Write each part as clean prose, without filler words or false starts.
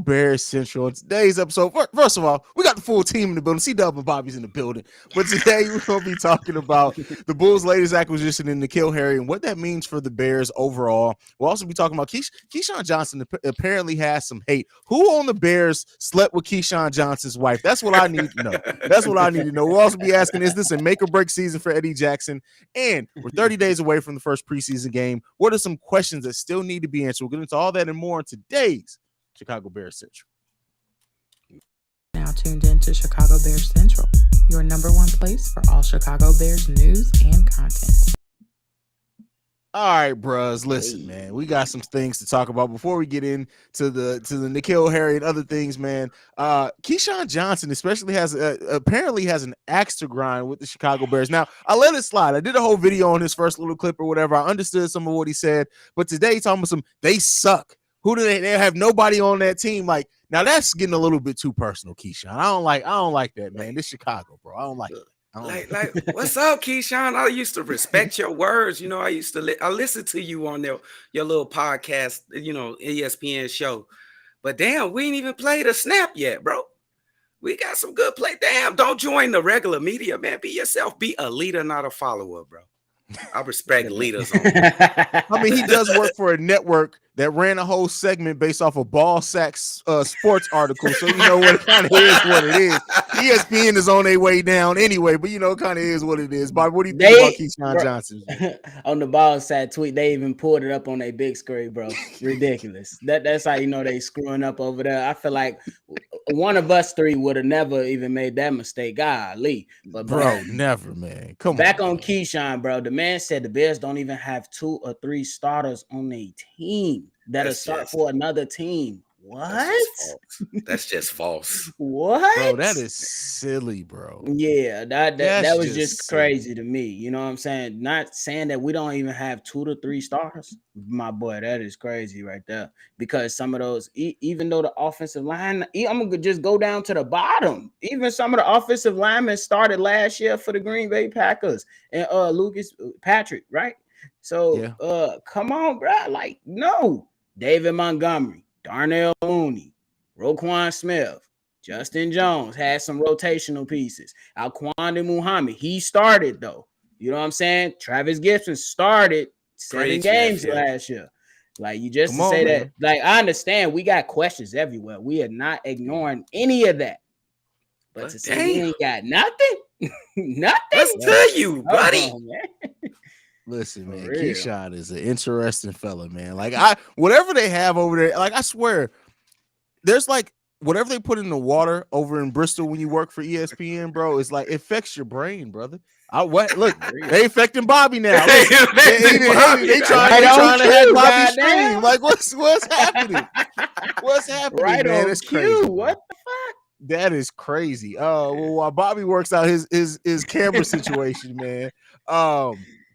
Bears Central. In today's episode, first of all, we got the full team in the building. C-Dubb and Bobby's in the building. But today we're going to be talking about the Bulls' latest acquisition in N'Keal Harry and what that means for the Bears overall. We'll also be talking about Keyshawn Johnson apparently has some hate. Who on the Bears slept with Keyshawn Johnson's wife? That's what I need to know. That's what I need to know. We'll also be asking, is this a make or break season for Eddie Jackson? And we're 30 days away from the first preseason game. What are some questions that still need to be answered? We'll get into all that and more in today's Chicago Bears Central. Now tuned in to Chicago Bears Central, your number one place for all Chicago Bears news and content. All right, bros. Listen, man, we got some things to talk about before we get into the N'Keal Harry and other things, man. Keyshawn Johnson, especially, apparently has an axe to grind with the Chicago Bears. Now, I let it slide. I did a whole video on his first little clip or whatever. I understood some of what he said, but today he's talking about they suck. Who do they have nobody on that team? Like, now that's getting a little bit too personal, Keyshawn. I don't like that, man. This Chicago, bro. I don't like it. Like, what's up, Keyshawn? I used to respect your words. You know, I listened to you on your little podcast, ESPN show. But damn, we ain't even played a snap yet, bro. We got some good play. Damn, don't join the regular media, man. Be yourself. Be a leader, not a follower, bro. I respect leaders. I mean, he does work for a network that ran a whole segment based off of ball sacks sports article. So you know what it kind of is what it is. ESPN is on their way down anyway, but it kind of is what it is. Bob, what do you think about Keyshawn Johnson? On the ball sack tweet, they even pulled it up on their big screen, bro. Ridiculous. That's how you know they screwing up over there. I feel like one of us three would have never even made that mistake. Golly. But bro, never, man. Come back on. on Keyshawn, bro. The man said the Bears don't even have 2 or 3 starters on a team that'll start for another team. What? That's just false. What? Bro, that is silly, bro. Yeah, that was just crazy to me. You know what I'm saying? Not saying that we don't even have 2 to 3 starters. My boy, that is crazy right there. Because some of those, even though the offensive line, I'm going to just go down to the bottom. Even some of the offensive linemen started last year for the Green Bay Packers and Lucas Patrick, right? So, come on, bro. Like, no. David Montgomery, Darnell Mooney, Roquan Smith, Justin Jones had some rotational pieces. Alquan Muhammad, he started though. You know what I'm saying? Travis Gibson started 7 games last year. Like, you just to say that, like, I understand we got questions everywhere. We are not ignoring any of that. But to say we ain't got nothing, nothing. Let's tell you, buddy. Listen, man, Keyshawn is an interesting fella, man. Like, whatever they have over there, like, I swear, there's like whatever they put in the water over in Bristol when you work for ESPN, bro, it's like it affects your brain, brother. Look, they affecting Bobby now. They trying to have Bobby stream. Like, what's happening? What's happening, right, man? It's crazy. What the fuck? That is crazy. Well, while Bobby works out his camera situation, man.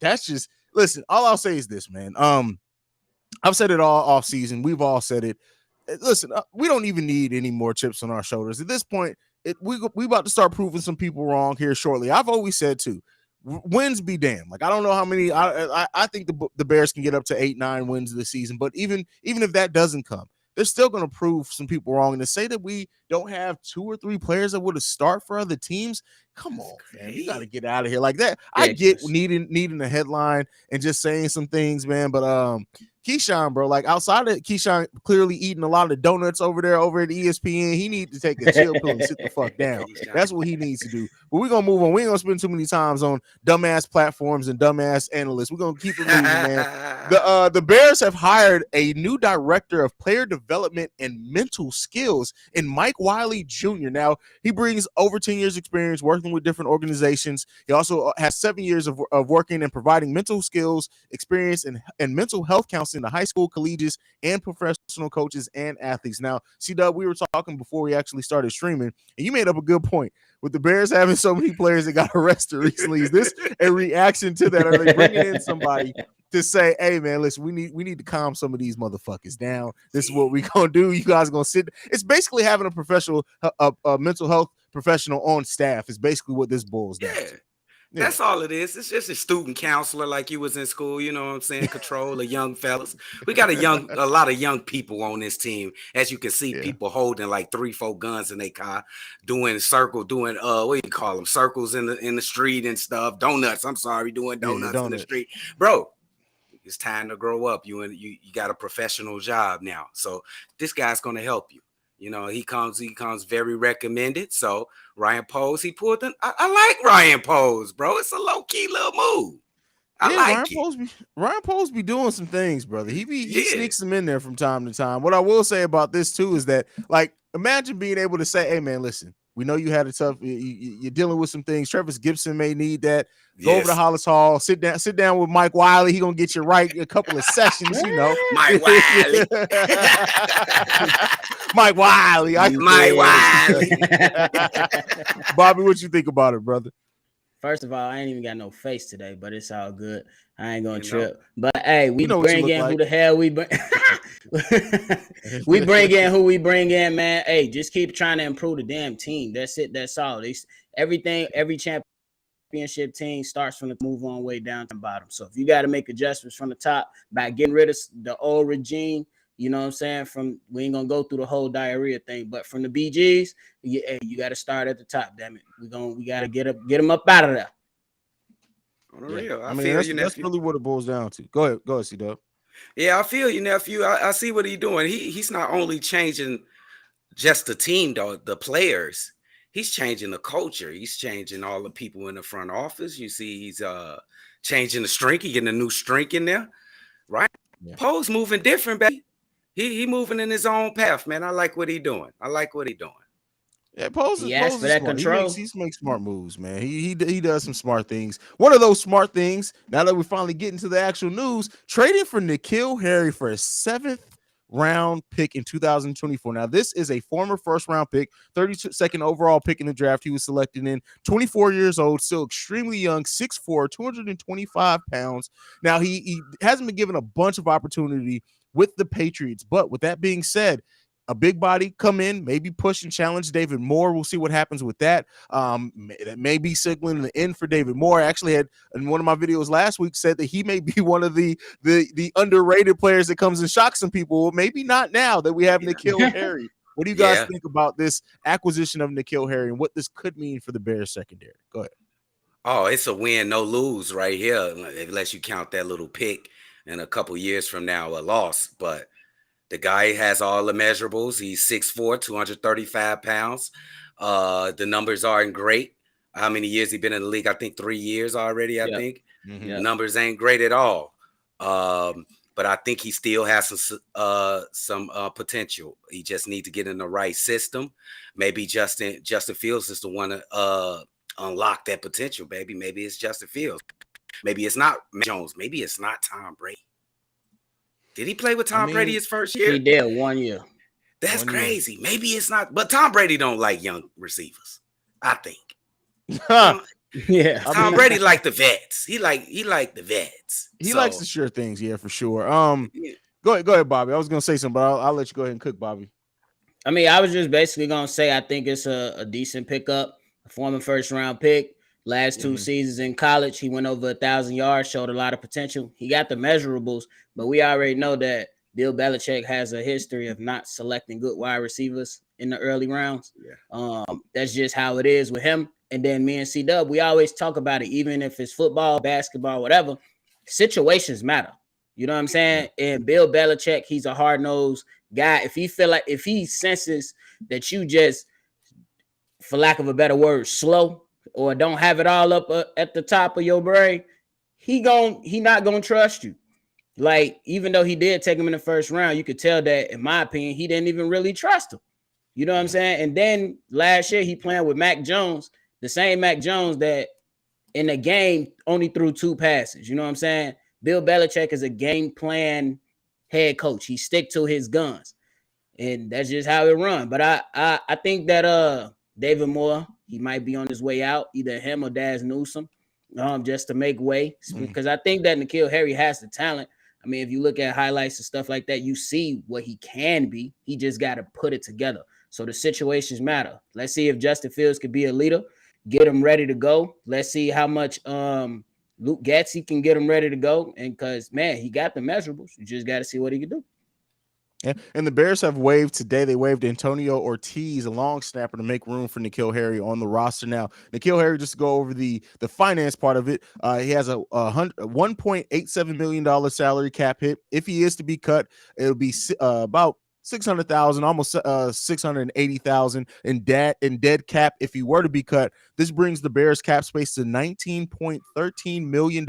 That's just, listen, all I'll say is this, man. I've said it all off season. We've all said it. Listen, we don't even need any more chips on our shoulders. At this point, we about to start proving some people wrong here shortly. I've always said, too, wins be damned. Like, I don't know how many. I think the Bears can get up to 8-9 wins this season. But even if that doesn't come, they're still going to prove some people wrong. And to say that we don't have 2 or 3 players that would have start for other teams, come on, man. You got to get out of here like that. I get needing a headline and just saying some things, man. But Keyshawn, bro, like, outside of Keyshawn clearly eating a lot of donuts over at ESPN, he needs to take a chill pill and sit the fuck down. That's what he needs to do. But we're going to move on. We ain't going to spend too many times on dumbass platforms and dumbass analysts. We're going to keep it moving, man. The Bears have hired a new director of player development and mental skills in Mike Wiley Jr. Now, he brings over 10 years experience working with different organizations. He also has 7 years of working and providing mental skills, experience, and mental health counseling to high school, collegiate, and professional coaches and athletes. Now, C-Dubb, we were talking before we actually started streaming, and you made up a good point. With the Bears having so many players that got arrested recently, is this a reaction to that? Are they bringing in somebody to say, hey, man, listen, we need to calm some of these motherfuckers down. This is what we going to do. You guys are going to sit. It's basically having a professional, a mental health professional on staff is basically what this boils down to. Yeah. That's all it is. It's just a student counselor like you was in school, you know what I'm saying? Control the young fellas. We got a lot of young people on this team. As you can see, Yeah. people holding like 3-4 guns in their car, doing what do you call them? Circles in the street and stuff. Donuts. I'm sorry, doing donuts in the street. Bro, it's time to grow up. You got a professional job now. So this guy's gonna help you. You know, he comes very recommended. So Ryan Poles, he pulled I like Ryan Poles, bro. It's a low-key little move. I like Ryan Poles be doing some things, brother. He sneaks them in there from time to time. What I will say about this too is that, like, imagine being able to say, "Hey, man, listen, we know you had a tough. You're dealing with some things. Travis Gibson may need that. Go over to Hollis Hall. Sit down with Mike Wiley. He gonna get you right a couple of sessions. You know, Mike Wiley. Mike Wiley. Mike Wiley. Bobby, what you think about it, brother? First of all, I ain't even got no face today, but it's all good. I ain't gonna trip. But hey, we bring in who the hell we bring. We bring in who we bring in, man. Hey, just keep trying to improve the damn team. That's it. That's all. Every championship team starts from the move on way down to the bottom. So if you got to make adjustments from the top by getting rid of the old regime, you know what I'm saying? We ain't gonna go through the whole diarrhea thing, but from the BGs, you got to start at the top. Damn it, we got to get them up out of there. On the real, I mean, that's really what it boils down to. Go ahead, C-Dubb. Yeah, I feel you, nephew. I see what he's doing. He's not only changing just the team, though, the players. He's changing the culture. He's changing all the people in the front office. You see, he's changing the strength. He getting a new strength in there, right? Yeah. Poe's moving different, baby. He moving in his own path, man. I like what he doing. Yeah, Poe's for that control. He makes smart moves, man. He does some smart things. One of those smart things, now that we're finally getting to the actual news, trading for N'Keal Harry for a 7th round pick in 2024. Now, this is a former first round pick, 32nd overall pick in the draft. He was selected in, 24 years old, still extremely young, 6'4", 225 pounds. Now, he hasn't been given a bunch of opportunity with the Patriots, but with that being said, a big body come in, maybe push and challenge David Moore. We'll see what happens with that. That may be signaling the end for David Moore. I actually had in one of my videos last week said that he may be one of the underrated players that comes and shocks some people. Maybe not now that we have N'Keal Harry. What do you guys think about this acquisition of N'Keal Harry and what this could mean for the Bears secondary? Go ahead. Oh, it's a win, no lose right here, unless you count that little pick and a couple years from now a loss. But the guy has all the measurables. He's 6'4", 235 pounds. The numbers aren't great. How many years he been in the league? I think 3 years already, I think. Mm-hmm. The numbers ain't great at all. But I think he still has some potential. He just needs to get in the right system. Maybe Justin Fields is the one to unlock that potential, baby. Maybe it's Justin Fields. Maybe it's not Jones. Maybe it's not Tom Brady. Did he play with Tom Brady his first year? He did 1 year. That's crazy. Maybe it's not. But Tom Brady don't like young receivers, I think. Yeah. Tom Brady like the vets. He like the vets. He likes the sure things, yeah, for sure. Go ahead, Bobby. I was gonna say something, but I'll let you go ahead and cook, Bobby. I mean, I was just basically gonna say I think it's a decent pickup, a former first round pick. Last 2 seasons in college, he went over 1,000 yards, showed a lot of potential. He got the measurables, but we already know that Bill Belichick has a history of not selecting good wide receivers in the early rounds. Yeah. That's just how it is with him. And then me and C-Dubb, we always talk about it, even if it's football, basketball, whatever. Situations matter. You know what I'm saying? And Bill Belichick, he's a hard-nosed guy. If he senses that you just, for lack of a better word, slow, or don't have it all up at the top of your brain, he not gonna trust you. Like, even though he did take him in the first round, you could tell that, in my opinion, he didn't even really trust him. You know what I'm saying? And then last year he playing with Mac Jones, the same Mac Jones that in the game only threw 2 passes. You know what I'm saying? Bill Belichick is a game plan head coach. He stick to his guns, and that's just how it run. But I think that David Moore, he might be on his way out, either him or Daz Newsome, just to make way. Because I think that N'Keal Harry has the talent. I mean, if you look at highlights and stuff like that, you see what he can be. He just got to put it together. So the situations matter. Let's see if Justin Fields could be a leader. get him ready to go. Let's see how much Luke Gatsby can get him ready to go. And because, man, he got the measurables. You just got to see what he can do. Yeah. And the Bears have waived today. They waived Antonio Ortiz, a long snapper, to make room for N'Keal Harry on the roster. Now, N'Keal Harry, just to go over the finance part of it, he has a $1.87 million salary cap hit. If he is to be cut, it'll be about 600,000, almost 680,000 in dead cap if he were to be cut. This brings the Bears cap space to $19.13 million.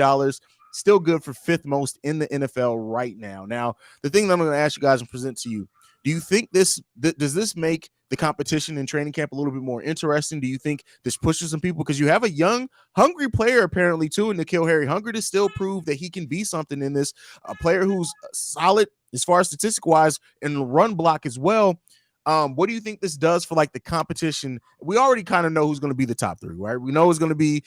Still good for fifth most in the NFL right now. Now, the thing that I'm going to ask you guys and present to you, do you think does this make the competition in training camp a little bit more interesting? Do you think this pushes some people? Because you have a young, hungry player apparently too, in N'Keal Harry, hungry to still prove that he can be something in this. A player who's solid as far as statistic-wise and run block as well. What do you think this does for like the competition? We already kind of know who's going to be the top three, right? We know it's going to be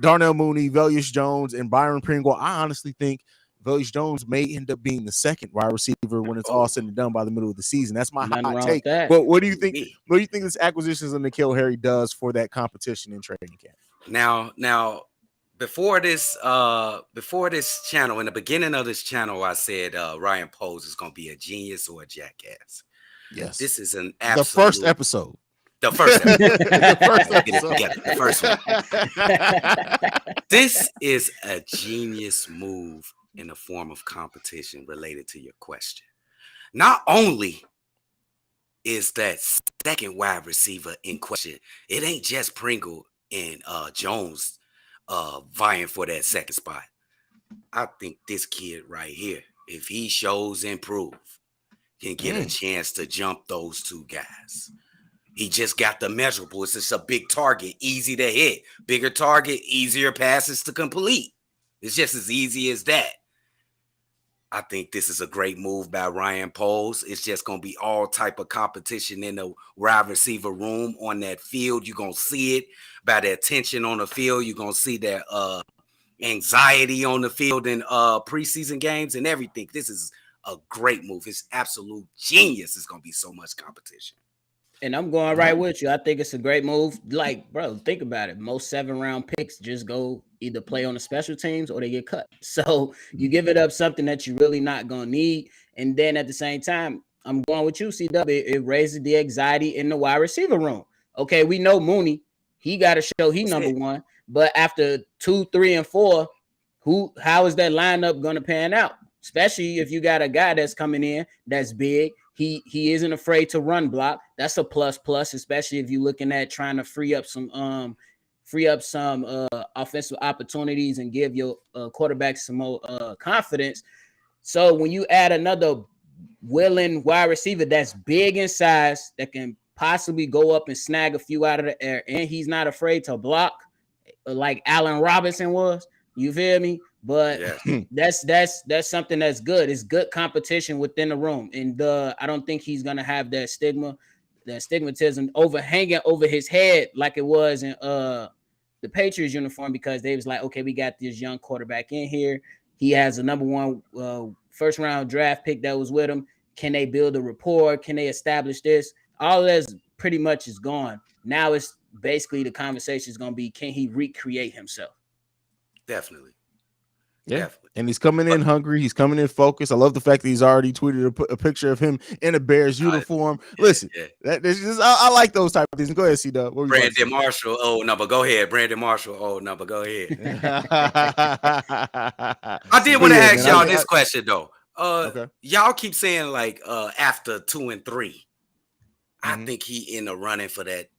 Darnell Mooney, Velus Jones, and Byron Pringle. I honestly think Velus Jones may end up being the second wide receiver when it's all said and done by the middle of the season. That's my hot take. But what do you think? What do you think this acquisitions of N'Keal Harry does for that competition in training camp? Now, before this channel, in the beginning of this channel, I said Ryan Poles is going to be a genius or a jackass. Yes, this is an absolute, the first episode. The first one. This is a genius move in the form of competition related to your question. Not only is that second wide receiver in question, it ain't just Pringle and Jones vying for that second spot. I think this kid right here, if he shows improve, can get a chance to jump those two guys. He just got the measurables. It's just a big target, easy to hit. Bigger target, easier passes to complete. It's just as easy as that. I think this is a great move by Ryan Poles. It's just going to be all type of competition in the wide receiver room on that field. You're going to see it by the attention on the field. You're going to see that anxiety on the field in preseason games and everything. This is a great move. It's absolute genius. It's going to be so much competition. And I'm going right with you. I think it's a great move. Like, bro, think about it. Most 7-round picks just go either play on the special teams or they get cut. So you give it up something that you're really not going to need. And then at the same time, I'm going with you, C-Dubb. It raises the anxiety in the wide receiver room. Okay, we know Mooney. He got to show he number one. But after 2, 3, and 4, how is that lineup going to pan out? Especially if you got a guy that's coming in that's big. He isn't afraid to run block. That's a plus, especially if you're looking at trying to free up some offensive opportunities and give your quarterback some more confidence. So when you add another willing wide receiver that's big in size, that can possibly go up and snag a few out of the air, and he's not afraid to block like Allen Robinson was, you feel me? But that's something that's good. It's good competition within the room. And I don't think he's going to have that stigmatism overhanging over his head like it was in the Patriots uniform, because they was like, okay, we got this young quarterback in here. He has a number one first round draft pick that was with him. Can they build a rapport? Can they establish this? All of that's pretty much is gone. Now it's basically the conversation is going to be, can he recreate himself? Definitely. Yeah, Definitely. And he's coming in hungry. He's coming in focused. I love the fact that he's already tweeted a picture of him in a Bears uniform. Listen, I like those type of things. Go ahead, C-Dubb. Brandon Marshall, old number. Go ahead. Brandon Marshall, old number. Go ahead. I did want to ask y'all this question, though. Y'all keep saying, like, after 2 and 3, I think he in the running for that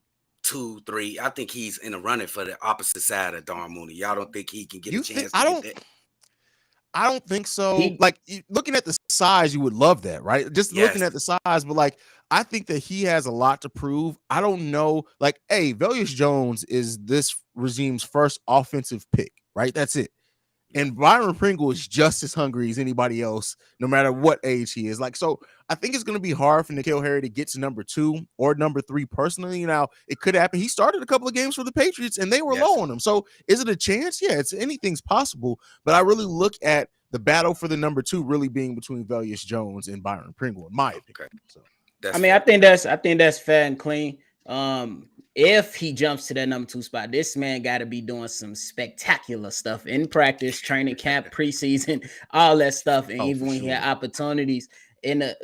2, 3. I think he's in the running for the opposite side of Darnell Mooney. Y'all don't think he can get a chance to get that? I don't think so. Like, looking at the size, you would love that, right? Just looking at the size, but like, I think that he has a lot to prove. I don't know. Like, hey, Velus Jones is this regime's first offensive pick, right? That's it. And Byron Pringle is just as hungry as anybody else, no matter what age he is. Like, so I think it's going to be hard for N'Keal Harry to get to number 2 or number 3 personally. Now, it could happen. He started a couple of games for the Patriots and they were low on him. So is it a chance? Yeah, anything's possible. But I really look at the battle for the number 2 really being between Velus Jones and Byron Pringle, in my opinion. So I think that's fair and clean. if he jumps to that number 2 spot, this man got to be doing some spectacular stuff in practice, training camp, preseason, all that stuff, and even when he had opportunities.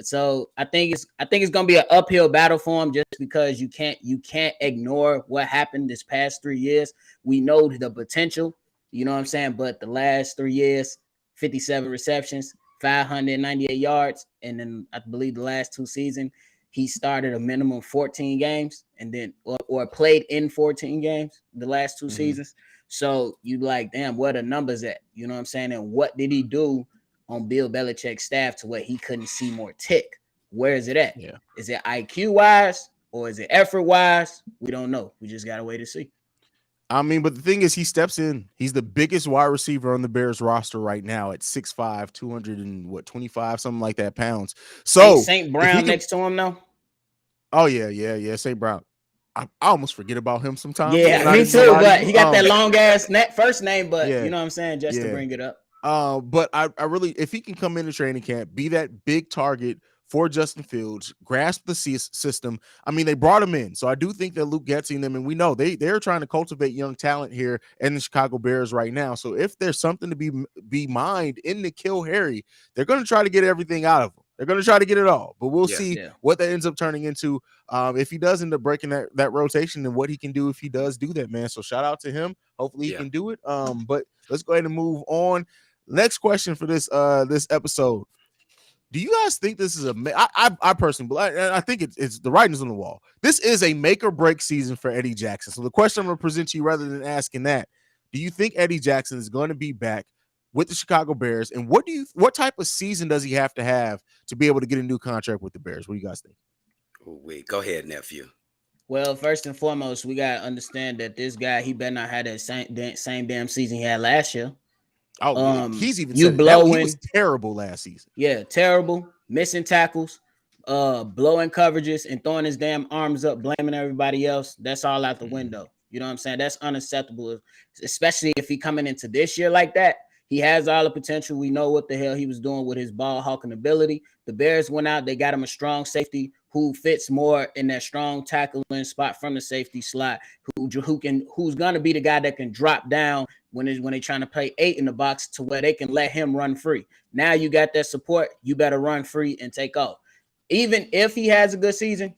So I think it's gonna be an uphill battle for him, just because you can't ignore what happened this past 3 years. We know the potential, you know what I'm saying, but the last 3 years, 57 receptions, 598 yards, and then I believe the last 2 seasons he started a minimum 14 games and then or played in 14 games the last 2 seasons. So you like, damn, where the numbers at? You know what I'm saying? And what did he do on Bill Belichick's staff to where he couldn't see more tick? Where is it at? Yeah. Is it IQ wise or is it effort wise? We don't know. We just gotta wait to see. I mean, but the thing is, he steps in. He's the biggest wide receiver on the Bears roster right now at 6'5", 225, something like that pounds. So St. Brown next to him now. Oh yeah. St. Brown. I almost forget about him sometimes. Yeah, me too. But he got that long ass first name, but you know what I'm saying, just to bring it up. But I really, if he can come into training camp, be that big target for Justin Fields, grasp the system. I mean, they brought him in, so I do think that Luke Getsy and them, and we know they're trying to cultivate young talent here in the Chicago Bears right now. So if there's something to be mined in N'Keal Harry, they're going to try to get everything out of him. They're going to try to get it all, but we'll see what that ends up turning into. If he does end up breaking that rotation, and what he can do if he does do that, man. So shout out to him. Hopefully he can do it. But let's go ahead and move on. Next question for this episode. Do you guys think this is I personally, I think it's the writing's on the wall. This is a make or break season for Eddie Jackson. So the question I'm going to present to you, rather than asking that, do you think Eddie Jackson is going to be back with the Chicago Bears? And what type of season does he have to be able to get a new contract with the Bears? What do you guys think? Wait, go ahead, nephew. Well, first and foremost, we got to understand that this guy, he better not have that same damn season he had last year. Oh, he's even said that he was terrible last season. Yeah, terrible, missing tackles, blowing coverages, and throwing his damn arms up, blaming everybody else. That's all out the window. You know what I'm saying? That's unacceptable, especially if he coming into this year like that. He has all the potential. We know what the hell he was doing with his ball hawking ability. The Bears went out. They got him a strong safety who fits more in that strong tackling spot from the safety slot, who's gonna be the guy that can drop down when they're trying to play 8 in the box, to where they can let him run free. Now you got that support. You better run free and take off. Even if he has a good season,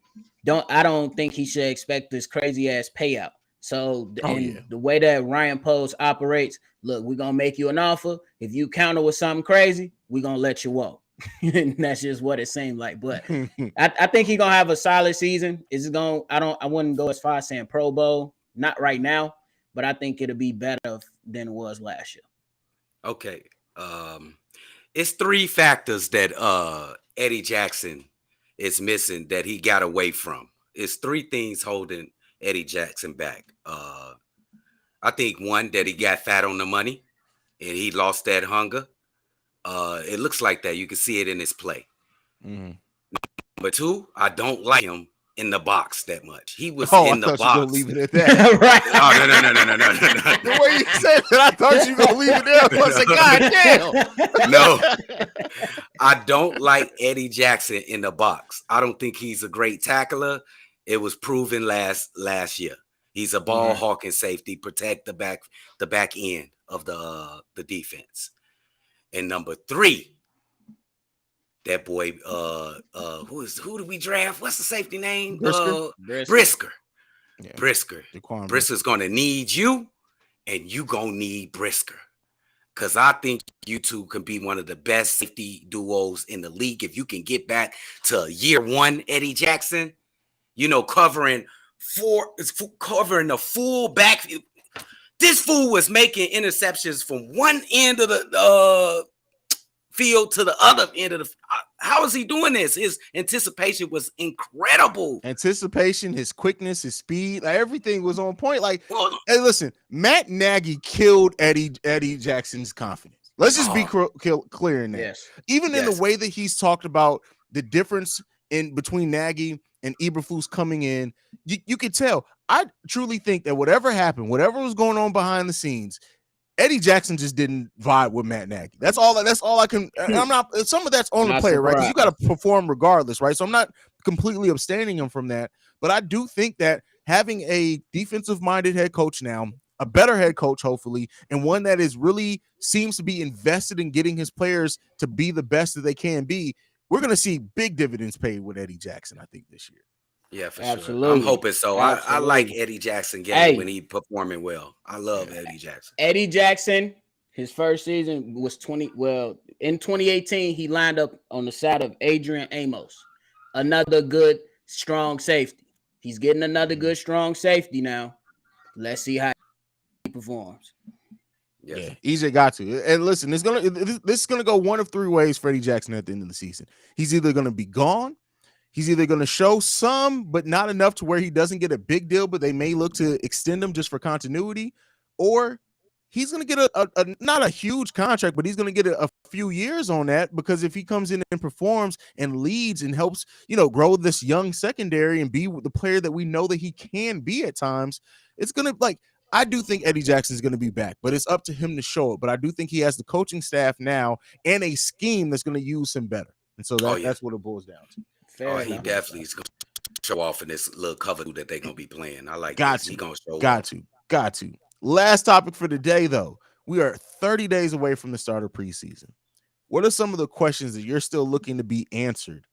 I don't think he should expect this crazy ass payout. So the way that Ryan Poles operates, look, we're gonna make you an offer. If you counter with something crazy, we're gonna let you walk. And that's just what it seemed like. But I think he's gonna have a solid season. I wouldn't go as far as saying Pro Bowl, not right now, but I think it'll be better than it was last year. Okay. It's 3 factors that Eddie Jackson is missing that he got away from. It's 3 things holding Eddie Jackson back. I think 1, that he got fat on the money and he lost that hunger. It looks like that. You can see it in his play. Number 2, I don't like him in the box that much. He was in the box. You leave it at that. Right. No. The way you said that, I thought you were gonna leave it there. I was like, God damn. No, I don't like Eddie Jackson in the box. I don't think he's a great tackler. It was proven last year. He's a ball hawking safety, protect the back end of the defense. And number 3, that boy, who did we draft? What's the safety name? Brisker. Yeah. Brisker. Brisker's gonna need you, and you gonna need Brisker. Because I think you two can be one of the best safety duos in the league. If you can get back to year 1, Eddie Jackson, covering the full backfield. This fool was making interceptions from one end of the field to the other end of the. How is he doing this? His anticipation was incredible. Anticipation, his quickness, his speed, everything was on point. Hey, listen, Matt Nagy killed Eddie Jackson's confidence. Let's just be clear in that. Yes. Even in the way that he's talked about the difference in between Nagy and Eberflus coming in, you could tell. I truly think that whatever happened, whatever was going on behind the scenes, Eddie Jackson just didn't vibe with Matt Nagy. That's all I can. I'm not. Some of that's on the player, right? Because you got to perform regardless, right? So I'm not completely abstaining him from that, but I do think that having a defensive-minded head coach now, a better head coach, hopefully, and one that is really seems to be invested in getting his players to be the best that they can be, we're going to see big dividends paid with Eddie Jackson, I think, this year. Yeah, for sure. I'm hoping so. I like Eddie Jackson game when he performing well. I love Eddie Jackson. Eddie Jackson, his first season was in 2018, he lined up on the side of Adrian Amos, another good, strong safety. He's getting another good, strong safety now. Let's see how he performs. Yeah, EJ got to. And listen, this is gonna go one of three ways for Eddie Jackson at the end of the season. He's either gonna be gone. He's either going to show some, but not enough to where he doesn't get a big deal, but they may look to extend him just for continuity, or he's going to get a not a huge contract, but he's going to get a few years on that, because if he comes in and performs and leads and helps, grow this young secondary and be the player that we know that he can be at times, it's going to I do think Eddie Jackson is going to be back, but it's up to him to show it. But I do think he has the coaching staff now and a scheme that's going to use him better. And so that's what it boils down to. He definitely is going to show off in this little cover that they're going to be playing. I like got this. to. He going to show Got to. Last topic for today, though. We are 30 days away from the start of preseason. What are some of the questions that you're still looking to be answered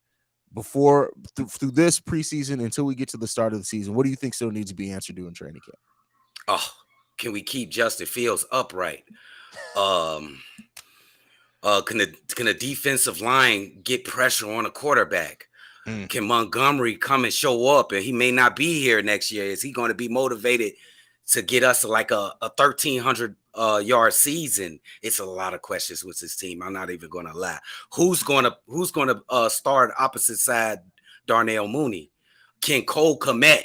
before through this preseason until we get to the start of the season? What do you think still needs to be answered during training camp? Oh, can we keep Justin Fields upright? Can the defensive line get pressure on a quarterback? Can Montgomery come and show up, and he may not be here next year? Is he going to be motivated to get us to like a 1,300 yard season? It's a lot of questions with this team. I'm not even going to lie. Who's going to start opposite side Darnell Mooney? Can Cole Kmet?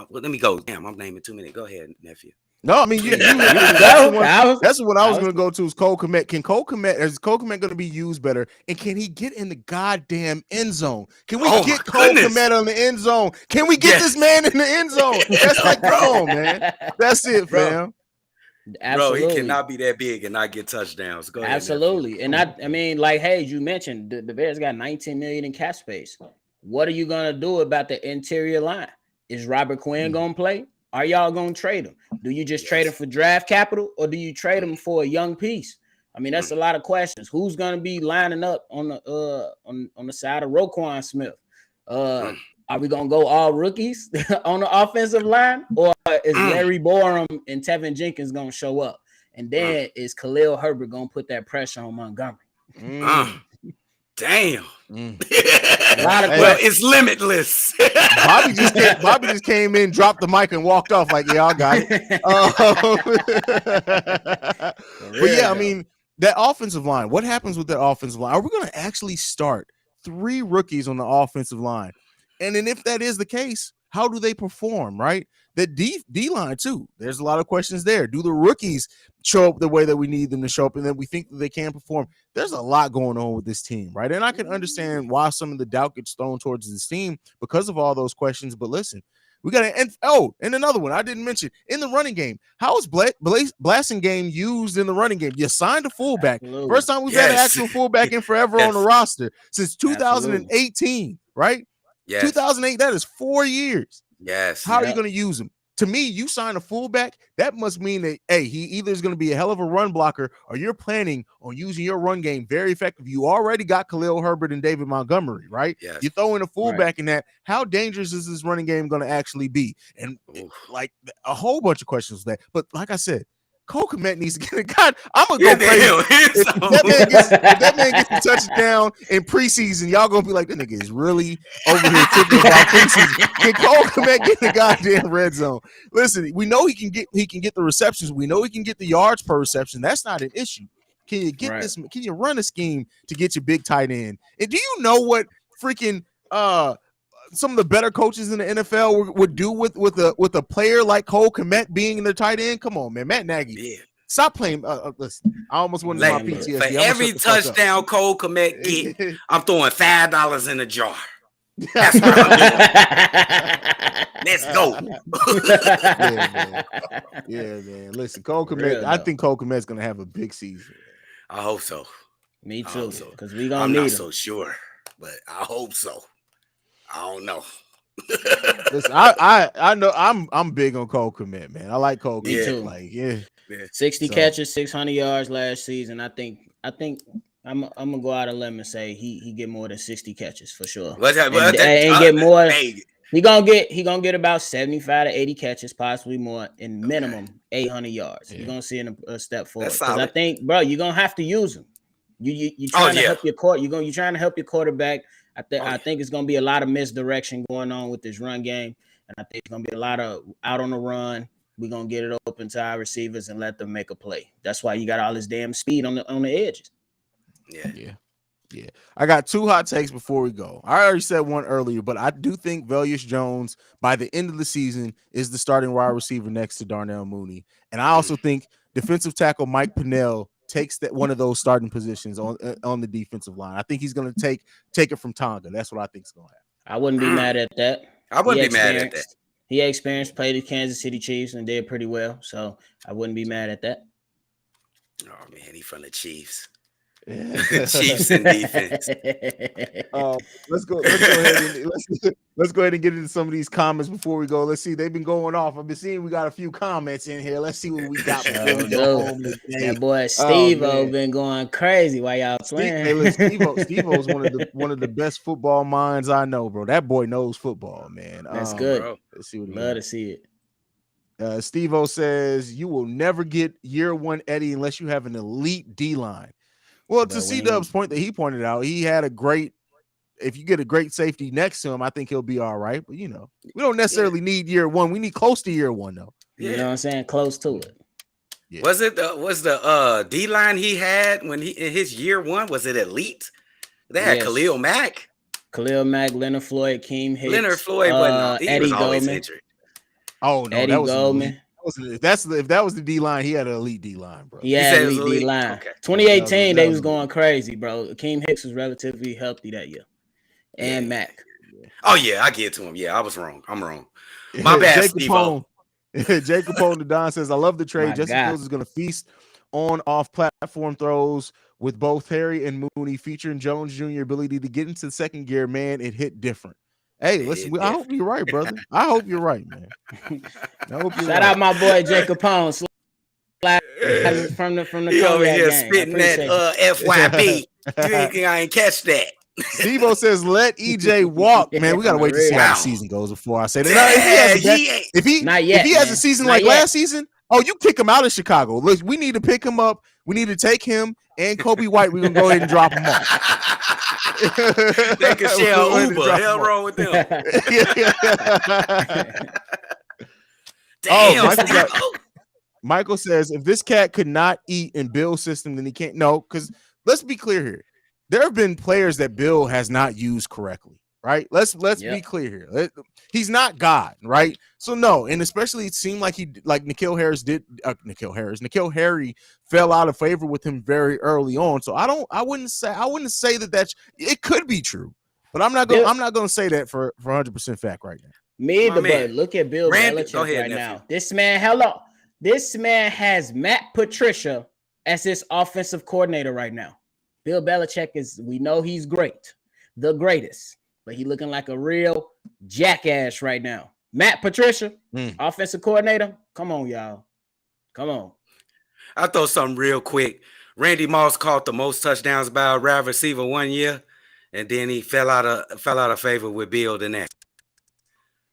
Let me go. Damn, I'm naming too many. Go ahead, nephew. No, I mean that's what I was going to go to is Cole Kmet. Is Cole Kmet going to be used better? And can he get in the goddamn end zone? Can we get Cole Kmet on the end zone? Can we get this man in the end zone? That's like, come on, man. That's it, fam. Absolutely. Bro, he cannot be that big and not get touchdowns. Go ahead. Absolutely. And I mean, like, hey, you mentioned the Bears got $19 million in cap space. What are you going to do about the interior line? Is Robert Quinn going to play? Are y'all going to trade him? Do you just trade him for draft capital, or do you trade him for a young piece? I mean, that's a lot of questions. Who's going to be lining up on the side of Roquan Smith? Are we going to go all rookies on the offensive line, or is Larry Borum and Tevin Jenkins going to show up? And then is Khalil Herbert going to put that pressure on Montgomery? Damn. Well, it's limitless. Bobby just came in, dropped the mic, and walked off like, yeah, I got it. But yeah, I mean, that offensive line, what happens with that offensive line? Are we going to actually start 3 rookies on the offensive line? And then if that is the case, how do they perform, right? The D-line, too. There's a lot of questions there. Do the rookies show up the way that we need them to show up, and then we think that they can perform? There's a lot going on with this team, right? And I can understand why some of the doubt gets thrown towards this team because of all those questions. But listen, we got to – and another one I didn't mention. In the running game, how is Blasingame used in the running game? You signed a fullback. Absolutely. First time we've had an actual fullback in forever on the roster since 2018, right? Yes. 2008, that is 4 years. Yes. How are you going to use him? To me, you sign a fullback, that must mean that, hey, he either is going to be a hell of a run blocker, or you're planning on using your run game very effective. You already got Khalil Herbert and David Montgomery, right? Yes. You throw in a fullback in that. How dangerous is this running game going to actually be? And like a whole bunch of questions with that. But like I said, Cole Kmet needs to get a God. I'm gonna go crazy. If that man gets a touchdown in preseason, y'all gonna be like, that nigga is really over here tripping about preseason. Can Cole Kmet get in the goddamn red zone? Listen, we know he can get the receptions. We know he can get the yards per reception. That's not an issue. Can you get this? Can you run a scheme to get your big tight end? And do you know what freaking some of the better coaches in the NFL would do with a player like Cole Kmet being in the tight end? Come on, man. Matt Nagy. Stop playing. Listen, I almost went to my PTSD. For every touchdown Cole Kmet get, I'm throwing $5 in a jar. That's what I'm doing. Let's go. Yeah, man. Listen, Cole Kmet. I think Cole Kmet's gonna have a big season. I hope so. Me too. Because we I'm gonna need not him. so sure, but I hope so. I don't know. Listen, I know I'm big on Cole Kmet, man. I like Cole Kmet. Me too. Like 60 catches, 600 yards last season. I think I'm gonna go out on a limb and say he get more than 60 catches for sure. And get more. He gonna get about 75 to 80 catches, possibly more, in minimum 800 yards. You're gonna see a step forward. Because I think, bro, you're gonna have to use him. You trying to help your court. You're trying to help your quarterback. I think it's gonna be a lot of misdirection going on with this run game, and I think it's gonna be a lot of out on the run. We're gonna get it open to our receivers and let them make a play. That's why you got all this damn speed on the edges. Yeah. I got 2 hot takes before we go. I already said one earlier, but I do think Velus Jones by the end of the season is the starting wide receiver next to Darnell Mooney, and I also think defensive tackle Mike Pennell takes that one of those starting positions on the defensive line. I think he's going to take it from Tonga. That's what I think is going to happen. I wouldn't be mad at that. I wouldn't be mad at that. He had experience, played the Kansas City Chiefs, and did pretty well. So I wouldn't be mad at that. Oh man, he from the Chiefs. Chiefs and defense. Let's go ahead and get into some of these comments before we go. Let's see. They've been going off. I've been seeing we got a few comments in here. Let's see what we got before we go home today. That boy Steve-O been going crazy while y'all playing. Steve-O's one of the best football minds I know, bro. That boy knows football, man. That's good. Bro. Let's see what love to see it. Steve-O says you will never get year one Eddie unless you have an elite D-line. Well, to C-Dubb's point that he pointed out, he had a great. If you get a great safety next to him, I think he'll be all right. But we don't necessarily need year one. We need close to year one, though. You know what I'm saying? Close to it. Yeah. Was the D line he had when in his year one? Was it elite? They had Khalil Mack, Leonard Floyd, Keem Hicks. Leonard Floyd, but he was always injured. Oh no, Eddie Goldman. If that was the D line, he had an elite D line, bro. He had elite D line. Okay. 2018, they was going crazy, bro. Keem Hicks was relatively healthy that year, and Mac. Oh yeah, I get to him. Yeah, I was wrong. I'm wrong. My bad, Steve-O. Jake Capone to Don says, "I love the trade. Justin Fields is going to feast on off-platform throws with both Harry and Mooney, featuring Jones Jr. ability to get into the second gear. Man, it hit different." Hey, listen, I hope you're right, brother. I hope you're right, man. Shout out my boy Jake Capone. From the he over here spitting that FYB. You think I ain't catch that? Steve-O says, "Let EJ walk." Man, we gotta wait to see how the season goes before I say that. If he has a season like last season, you kick him out of Chicago. Look, we need to pick him up. We need to take him and Kobe White. We're gonna go ahead and drop him off. They can share Uber. Hell wrong with them. Damn, Michael says, if this cat could not eat in Bill's system, then he can't. No, because let's be clear here. There have been players that Bill has not used correctly, right? Let's be clear here. He's not God, right? So no, and especially it seemed like N'Keal Harry fell out of favor with him very early on. So I wouldn't say that it could be true, but I'm not gonna say that for 100% fact right now. Me either, but look at Bill Belichick right now. This man has Matt Patricia as his offensive coordinator right now. Bill Belichick we know he's great, the greatest, but he looking like a real jackass right now. Matt Patricia, offensive coordinator. Come on, y'all. Come on. I'll throw something real quick. Randy Moss caught the most touchdowns by a wide receiver one year, and then he fell out of favor with Bill the next.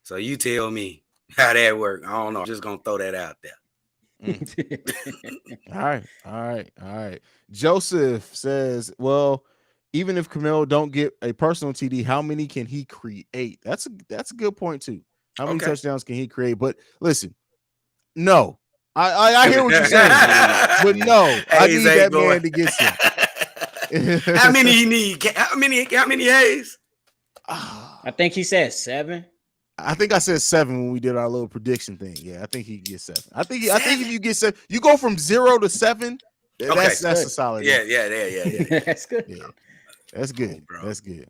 So you tell me how that worked. I don't know. I'm just gonna throw that out there. All right. Joseph says, well, even if Camille don't get a personal TD, how many can he create? That's a good point too. How many touchdowns can he create? But listen, no, I hear what you're saying, but no, I need that man to get some. How many he need? How many Haize? I think he said 7. I think I said 7 when we did our little prediction thing. Yeah, I think he gets 7. I think if you get 7, you go from 0 to 7. That's a solid. Yeah. That's good. Yeah. That's good. Bro. That's good.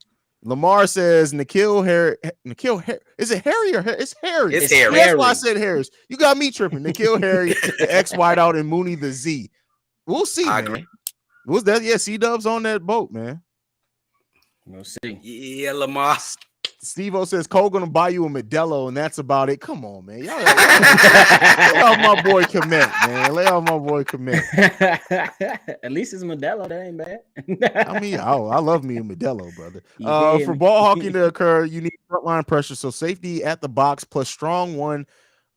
Lamar says Nikhil Harry. Is it Harry or Harry? It's Harry. It's Harry. That's why I said Harris. You got me tripping. Nikhil Harry, the X wideout, and Mooney the Z. We'll see, man. Agree. Was that? Yeah, C-Dubb's on that boat, man. We'll see. Yeah, Lamar. Steve-O says Cole gonna buy you a Modelo, and that's about it. Come on, man. Y'all, lay off my boy Komet, man. Lay off my boy Komet. At least it's Modelo. That ain't bad. I mean, I love me a Modelo, brother. For ball hawking to occur, you need frontline pressure. So safety at the box plus strong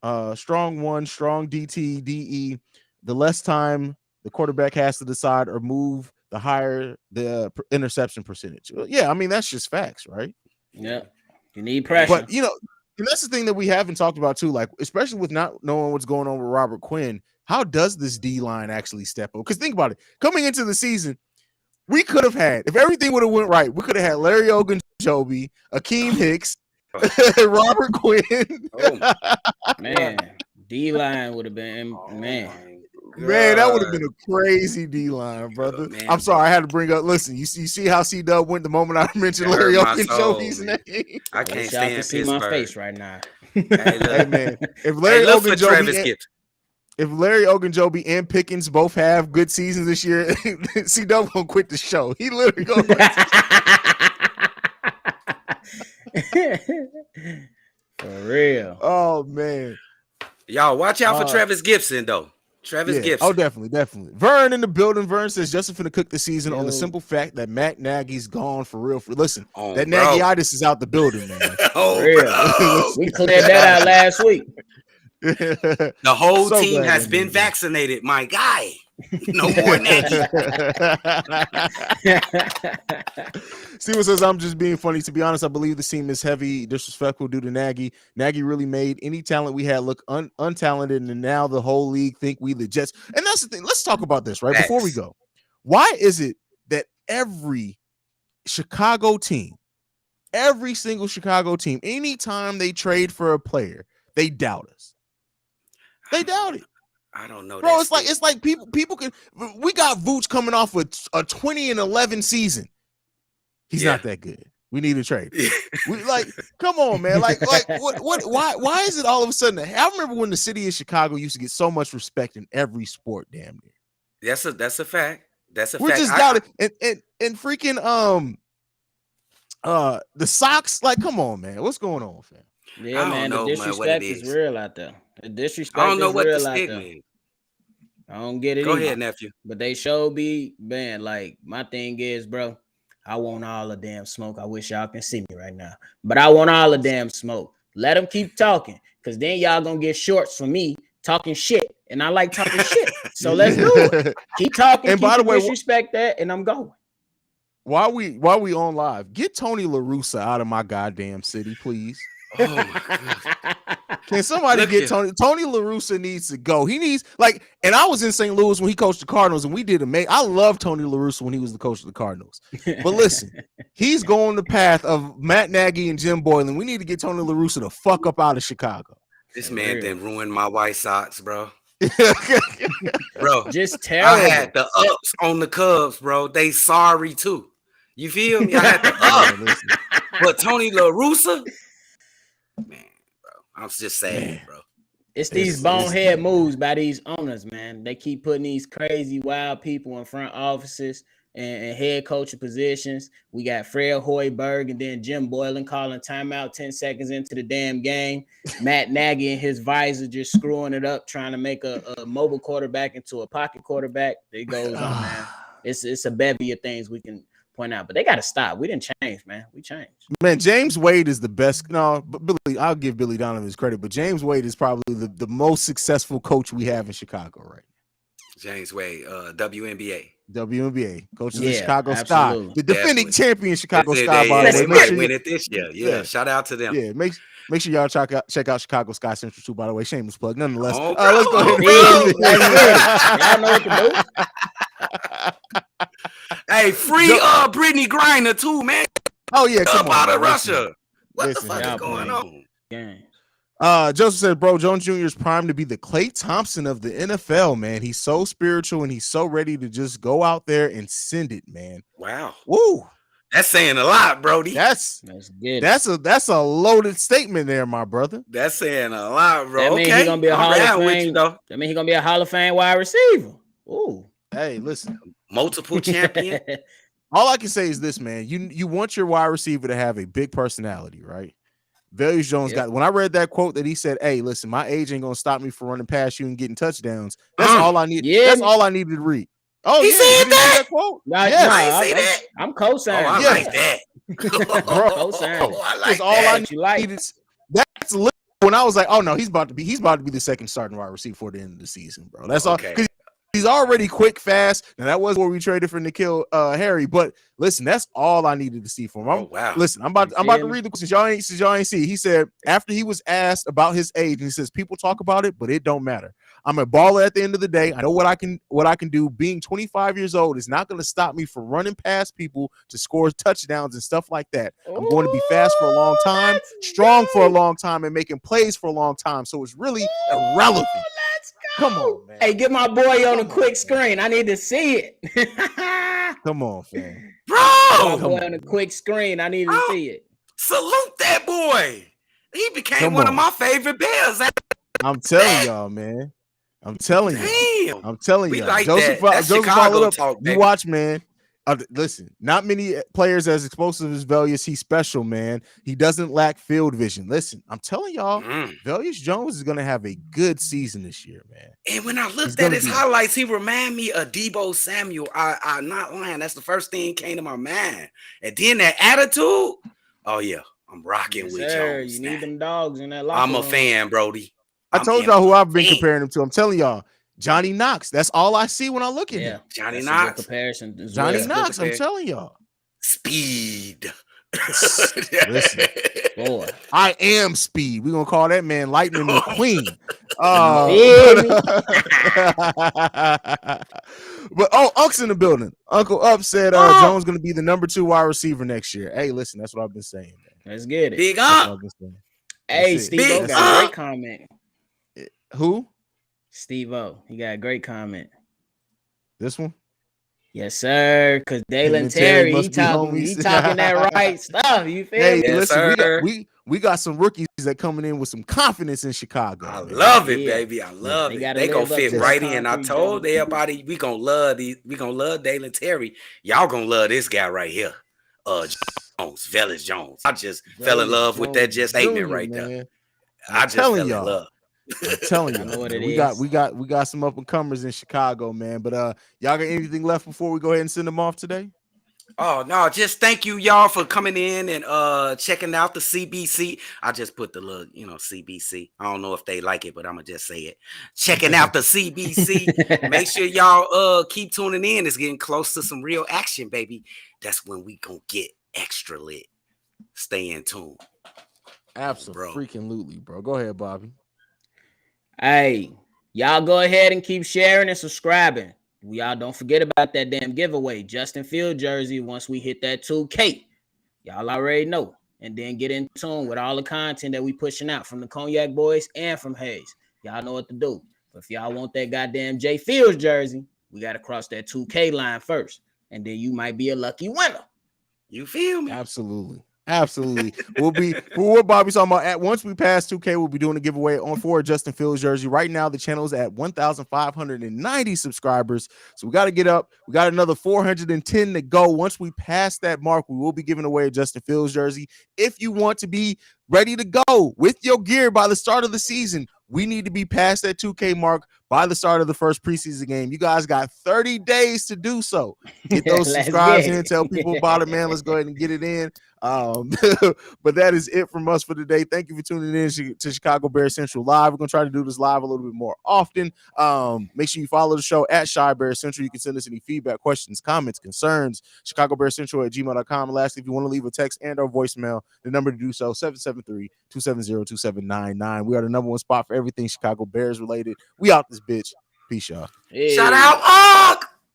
DT, DE. The less time the quarterback has to decide or move, the higher the interception percentage. Yeah, I mean, that's just facts, right? Yeah. You need pressure. But, and that's the thing that we haven't talked about too, like, especially with not knowing what's going on with Robert Quinn. How does this D-line actually step up? Because think about it. Coming into the season, we could have had, if everything would have went right, we could have had Larry Ogunjobi, Akeem Hicks, Robert Quinn. Man, D-line would have been, man, that would have been a crazy D-line, brother. Man, I'm sorry, I had to bring up. Listen, you see how C-Dubb went the moment I mentioned Larry Ogunjobi's name. I can't stand to see my face right now. Hey, man, if Larry Ogunjobi and Pickens both have good seasons this year, C-Dubb gonna quit the show. He literally gonna for real. Oh man, y'all watch out for Travis Gibson though. Gibson. Oh, definitely. Vern in the building. Vern says Justin finna cook the season on the simple fact that Matt Nagy's gone for real. Listen, that Nagyitis is out the building, man. We cleared that out last week. The whole team has been vaccinated, my guy. No more Nagy. Steven says, I'm just being funny. To be honest, I believe the team is heavy disrespectful due to Nagy. Nagy really made any talent we had look untalented, and now the whole league think we the Jets. And that's the thing. Let's talk about this, right? Before we go. Why is it that every Chicago team, every single Chicago team, anytime they trade for a player, they doubt us? They doubt it. I don't know, bro. It's like people can. We got Vooch coming off with a 20-11 season. He's not that good. We need to trade. We come on, man. Like what? Why is it all of a sudden? I remember when the city of Chicago used to get so much respect in every sport. Damn near. That's a fact. That's a fact. We're just doubted. And freaking the Sox. Like, come on, man. What's going on, fam? Yeah, man. The disrespect is real out there. The disrespect. I don't know what the stigma is. I don't get it. Go ahead, nephew. But they show be, man, like, my thing is, bro, I want all the damn smoke. I wish y'all can see me right now. But I want all the damn smoke. Let them keep talking, because then y'all going to get shorts for me talking shit. And I like talking shit. So let's do it. Keep talking. And by the way, disrespect that, and I'm going. While we on live, get Tony La Russa out of my goddamn city, please. Oh my God. Can somebody get Tony? Tony La Russa needs to go. He needs and I was in St. Louis when he coached the Cardinals, and we did amazing. I love Tony La Russa when he was the coach of the Cardinals. But listen, he's going the path of Matt Nagy and Jim Boylan. We need to get Tony La Russa the fuck up out of Chicago. This man didn't ruin my White Sox, bro. Just terrible. I had the ups on the Cubs, bro. They sorry too. You feel me? I had the ups. But Tony La Russa, man, bro, I'm just saying, bro. It's these bonehead moves by these owners, man. They keep putting these crazy, wild people in front offices and head coaching positions. We got Fred Hoiberg and then Jim Boylan calling timeout 10 seconds into the damn game. Matt Nagy and his visor just screwing it up, trying to make a mobile quarterback into a pocket quarterback. It goes on, man. It's a bevy of things we can point out, but they got to stop. We didn't change, man. We changed. Man, James Wade is the best. No, but Billy, I'll give Billy Donovan his credit, but James Wade is probably the most successful coach we have in Chicago right now. James Wade, WNBA. Coach of the Chicago Sky, the defending champion Chicago Sky. By the way, win it this year. Yeah, shout out to them. Yeah, make sure y'all check out Chicago Sky Central too. By the way, shameless plug. Nonetheless, let's go ahead. Y'all know what to do. Hey, free Brittany Griner too, man. Oh yeah, come on, out of Russia. What the fuck is going on? Joseph said, bro, Jones Jr. is primed to be the Klay Thompson of the NFL, man. He's so spiritual and he's so ready to just go out there and send it, man. Wow. Woo. That's saying a lot, Brody. That's a loaded statement there, my brother. That's saying a lot, bro. That means he's gonna be a Hall of Fame. That means he's gonna be a Hall of Fame wide receiver. Ooh. Hey, listen. Multiple champion. All I can say is this, man. You want your wide receiver to have a big personality, right? Velus Jones got. When I read that quote that he said, "Hey, listen, my age ain't gonna stop me from running past you and getting touchdowns." That's all I need. That's all I needed to read. Oh, he said that quote. I'm co-signing. Oh, I like that. Bro, co-signing. I like all that. I needed. That's literally when I was like, "Oh no, he's about to be the second starting wide receiver for the end of the season, bro." That's all. Because he's already quick, fast. Now that was where we traded for N'Keal Harry. But listen, that's all I needed to see from him. Wow. Listen, I'm about to read the questions. Y'all ain't see. He said after he was asked about his age, he says people talk about it, but it don't matter. I'm a baller at the end of the day. I know what I can do. Being 25 years old is not going to stop me from running past people to score touchdowns and stuff like that. I'm going to be fast for a long time, strong for a long time, and making plays for a long time. So it's really irrelevant. Let's go. Come on, man. Hey, get my boy on a quick screen. I need to see it. Come on, fam. Bro. My boy on a quick screen. I need to see it. Salute that boy. He became one of my favorite Bears. I'm telling y'all, man. I'm telling you. I'm telling you. Like Joseph Chicago up. Talk, you watch, man. Listen, not many players as explosive as Velus. He's special, man. He doesn't lack field vision. Listen, I'm telling y'all, Velus Jones is going to have a good season this year, man. And when I looked at his highlights, he remind me of Deebo Samuel. I'm not lying. That's the first thing that came to my mind. And then that attitude. Oh, yeah. I'm rocking with Jones. You need them dogs in that locker room. I'm a fan, Brody. I told y'all who I've been comparing him to. I'm telling y'all, Johnny Knox. That's all I see when I look at him. Johnny Knox. Comparison. Johnny Knox. I'm telling y'all. Speed. Listen, boy, I am Speed. We're gonna call that man Lightning McQueen. But Unk's in the building. Uncle Up said Jones gonna be the number 2 wide receiver next year. Hey, listen, that's what I've been saying, man. Let's get it. Big Up. Hey, Steve-O got a great comment. Who? Steve-O. He got a great comment. This one? Yes, sir. Because Dalen Terry, he talking that right stuff. You feel me? Yes, listen, we got some rookies that coming in with some confidence in Chicago. I love it, baby. I love it. They gonna fit right in. I told everybody we gonna love these. We gonna love Dalen Terry. Y'all gonna love this guy right here. Jones, Velus Jones. I just fell in love with that statement right there. I just fell in love. I'm telling you, we got some up and comers in Chicago, man. But y'all got anything left before we go ahead and send them off today? Oh no, just thank you y'all for coming in and checking out the CBC. I just put the little, CBC. I don't know if they like it, but I'm gonna just say it. Checking out the CBC. Make sure y'all keep tuning in. It's getting close to some real action, baby. That's when we gonna get extra lit. Stay in tune. Absolutely, bro. Go ahead, Bobby. Hey, y'all go ahead and keep sharing and subscribing. Y'all don't forget about that damn giveaway. Justin Field jersey once we hit that 2K. Y'all already know. And then get in tune with all the content that we pushing out from the Cognac Boys and from Haize. Y'all know what to do. But if y'all want that goddamn Jay Fields jersey, we got to cross that 2K line first. And then you might be a lucky winner. You feel me? Absolutely. We'll be what Bobby's talking about. Once we pass 2K, we'll be doing a giveaway for a Justin Fields jersey. Right now, the channel is at 1,590 subscribers. So we got to get up. We got another 410 to go. Once we pass that mark, we will be giving away a Justin Fields jersey. If you want to be ready to go with your gear by the start of the season, we need to be past that 2K mark by the start of the first preseason game. You guys got 30 days to do so. Get those subscribes in. Tell people about it, man. Let's go ahead and get it in. But that is it from us for today. Thank you for tuning in to Chicago Bears Central Live. We're going to try to do this live a little bit more often. Make sure you follow the show at Chi Bears Central. You can send us any feedback, questions, comments, concerns, ChicagoBearsCentral@gmail.com. And lastly, if you want to leave a text and or voicemail, the number to do so, 773-270-2799. We are the number 1 spot for everything Chicago Bears related. We out this bitch. Peace, y'all. Shout out.